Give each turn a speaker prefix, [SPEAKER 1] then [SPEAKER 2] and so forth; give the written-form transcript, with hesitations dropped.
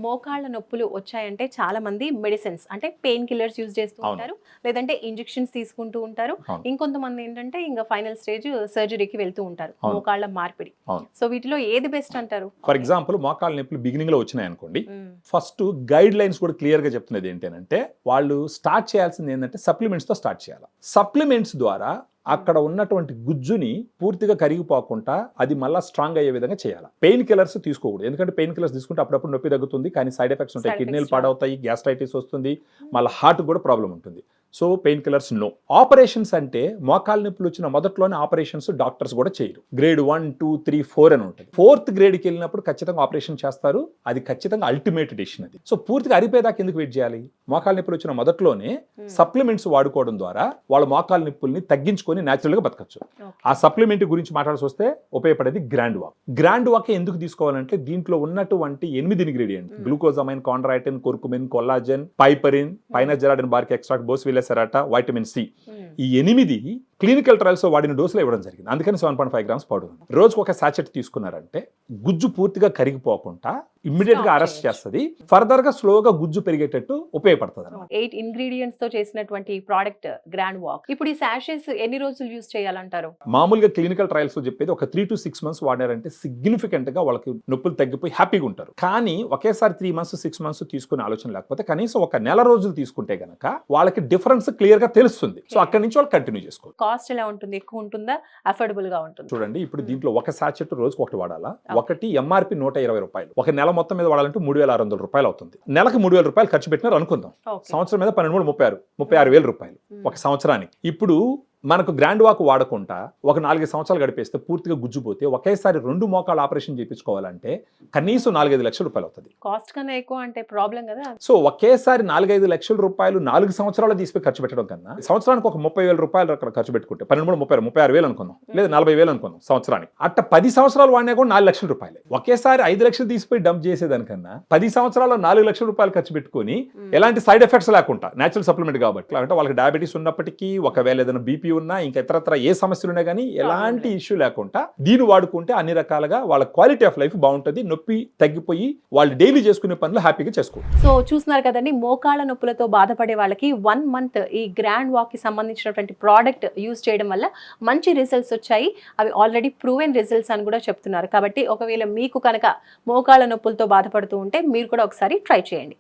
[SPEAKER 1] మోకాళ్ళ నొప్పులు వచ్చాయంటే చాలా మంది మెడిసిన్స్ అంటే పెయిన్ కిల్లర్స్ యూజ్ చేస్తూ ఉంటారు, లేదంటే ఇంజెక్షన్స్ తీసుకుంటూ ఉంటారు. ఇంకొంతమంది ఏంటంటే ఇంకా ఫైనల్ స్టేజ్ సర్జరీకి వెళ్తూ ఉంటారు, మోకాళ్ళ మార్పిడి. సో వీటిలో ఏది బెస్ట్ అంటారు?
[SPEAKER 2] ఫర్ ఎగ్జాంపుల్ మోకాళ్ళ నొప్పులు బిగినింగ్ లో వచ్చినాయి అనుకోండి, ఫస్ట్ గైడ్ లైన్స్ కూడా క్లియర్ గా చెప్తున్నది ఏంటంటే వాళ్ళు స్టార్ట్ చేయాల్సింది ఏంటంటే సప్లిమెంట్స్ తో స్టార్ట్ చేయాలి. సప్లిమెంట్స్ ద్వారా అక్కడ ఉన్నటువంటి గుజ్జుని పూర్తిగా కరిగిపోకుండా అది మళ్ళీ స్ట్రాంగ్ అయ్యే విధంగా చేయాలి. పెయిన్ కిల్లర్స్ తీసుకోకూడదు, ఎందుకంటే పెయిన్ కిల్లర్స్ తీసుకుంటే అప్పుడప్పుడు నొప్పి తగ్గుతుంది, కానీ సైడ్ ఎఫెక్ట్స్ ఉంటాయి. కిడ్నీలు పాడవుతాయి, గ్యాస్ట్రైటిస్ వస్తుంది, మళ్ళీ హార్ట్ కూడా ప్రాబ్లం ఉంటుంది. So pain killers no. Operations అంటే మోకాళ్ళ నొప్పులు వచ్చిన మొదట్లోనే ఆపరేషన్స్ డాక్టర్స్ కూడా చేయరు. గ్రేడ్ 1, 2, 3, 4 అని ఉంటుంది. 4th గ్రేడ్కి వెళ్ళినప్పుడు ఖచ్చితంగా ఆపరేషన్ చేస్తారు. అది ఖచ్చితంగా అల్టిమేట్ డిసిషన్ అది. సో పూర్తిగా అరిపోయేదాకా ఎందుకు వెయిట్ చేయాలి? మోకాళ్ళ నొప్పులు వచ్చిన మొదట్లోనే సప్లిమెంట్స్ వాడుకోవడం ద్వారా వాళ్ళ మోకాళ్ళ నొప్పుల్ని తగ్గించుకొని న్యాచురల్ గా బతకచ్చు. ఆ సప్లిమెంట్ గురించి మాట్లాడాల్సి వస్తే ఉపయోగపడేది గ్రాండ్ వాక్. గ్రాండ్ వాక్ ఎందుకు తీసుకోవాలంటే దీంట్లో ఉన్నటువంటి 8 ingredient, glucosamine, chondroitin, curcumin, collagen, piperine, పైనజెరాడిన్ bark extract, boswellia serrata, vitamin C, ఈ 8 క్లినికల్ ట్రయల్స్ వాడిన డోసులో ఇవ్వడం జరిగింది. అందుకని 7.5 గ్రామ్స్ పౌడర్. రోజుకు ఒక సాచెట్ తీసుకున్నారంటే గుజ్జు పూర్తిగా కరిగిపోకుండా ఇమ్మీడియట్ గా అరెస్ట్ చేస్తుంది, ఫర్దర్ గా స్లోగా గుజ్జు పెరిగేటట్టు ఉపయోగపడుతుంది.
[SPEAKER 1] 8 ఇంగ్రీడియంట్స్ తో చేసినటువంటి ప్రోడక్ట్ గ్రాండ్ వాక్. ఇప్పుడు ఈ సాషెస్ ఎన్ని రోజులు యూజ్ చేయాలంటారు?
[SPEAKER 2] మామూలుగా క్లినికల్ ట్రయల్స్ చెప్పేది ఒక 3 to 6 months వాడారంటే సిగ్నిఫికెంట్ గా వాళ్ళకి నొప్పులు తగ్గిపోయి హ్యాపీగా ఉంటారు. కానీ ఒకేసారి 3 months 6 months తీసుకునే ఆలోచన లేకపోతే కనీసం ఒక నెల రోజులు తీసుకుంటే గనక వాళ్ళకి డిఫరెన్స్ క్లియర్ గా తెలుస్తుంది. సో అక్కడి నుంచి వాళ్ళు కంటిన్యూ చేసుకోవాలి.
[SPEAKER 1] కాస్ట్ ఎలా ఉంటుంది? ఎక్కువ ఉంటుందా, అఫోర్డబుల్ గా ఉంటుంది?
[SPEAKER 2] చూడండి, ఇప్పుడు దీంట్లో ఒక సాచెట్ రోజుకు ఒకటి వాడాలా. ఒకటి ఎంఆర్పి 120 రూపాయలు. ఒక నెల మొత్తం మీద వాడాలంటే 3,600 రూపాయలు అవుతుంది. నెలకు 3,000 రూపాయలు ఖర్చు పెట్టినారు అనుకుందాం. సంవత్సరం మీద 36,000 రూపాయలు ఒక సంవత్సరానికి. ఇప్పుడు మనకు గ్రాండ్ వాక్ వాడకుండా ఒక 4 సంవత్సరాలు గడిపేస్తే పూర్తిగా గుజ్జుపోతే ఒకేసారి 2 మోకాళ్ళ ఆపరేషన్ చేయించుకోవాలంటే కనీసం 4-5 లక్షల రూపాయలు అవుతుంది.
[SPEAKER 1] కాస్ట్ కన్నా ఎక్కువ అంటే ప్రాబ్లం కదా.
[SPEAKER 2] సో ఒకేసారి 4-5 లక్షల రూపాయలు 4 సంవత్సరాలు తీసుకుని ఖర్చు పెట్టడం కన్నా సంవత్సరానికి ఒక 30,000 రూపాయలు అక్కడ ఖర్చు పెట్టుకుంటే 36,000 అనుకుందాం, లేదా 40,000 అనుకుందాం సంవత్సరానికి. అట్ట 10 సంవత్సరాలు వాడినా కూడా 4 లక్షల రూపాయలు. ఒకేసారి 5 లక్షలు తీసిపోయి డంప్ చేసేదానికన్నా 10 సంవత్సరాల్లో 4 లక్షల రూపాయలు ఖర్చు పెట్టుకుని ఎలాంటి సైడ్ ఎఫెక్ట్స్ లేకుండా నేచురల్ సప్లిమెంట్ కాబట్టి, అంటే వాళ్ళకి డయాబెటీస్ ఉన్నప్పటికీ, ఒకవేళ ఏదైనా బీపీ ఉన్నా, ఇంకా ఇతరత్ర ఏ సమస్యలు ఉన్నా కానీ ఎలాంటి ఇష్యూ లేకుండా దీన్ని వాడుకుంటే అన్ని రకాలుగా వాళ్ళ క్వాలిటీ ఆఫ్ లైఫ్ బాగుంటుంది, నొప్పి తగ్గిపోయి వాళ్ళు డైలీ చేసుకునే పనులు హ్యాపీగా చేసుకోవచ్చు.
[SPEAKER 1] సో చూస్తున్నారు కదండి, మోకాళ్ళ నొప్పులతో బాధపడే వాళ్ళకి 1 month ఈ గ్రాండ్ వాక్ కి సంబంధించినటువంటి ప్రోడక్ట్ యూజ్ చేయడం వల్ల మంచి రిజల్ట్స్ వచ్చాయి. అవి ఆల్రెడీ ప్రూవెన్ రిజల్ట్స్ అని కూడా చెప్తున్నారు. కాబట్టి ఒకవేళ మీకు కనుక మోకాళ్ళ నొప్పులతో బాధపడుతూ ఉంటే మీరు కూడా ఒకసారి ట్రై చేయండి.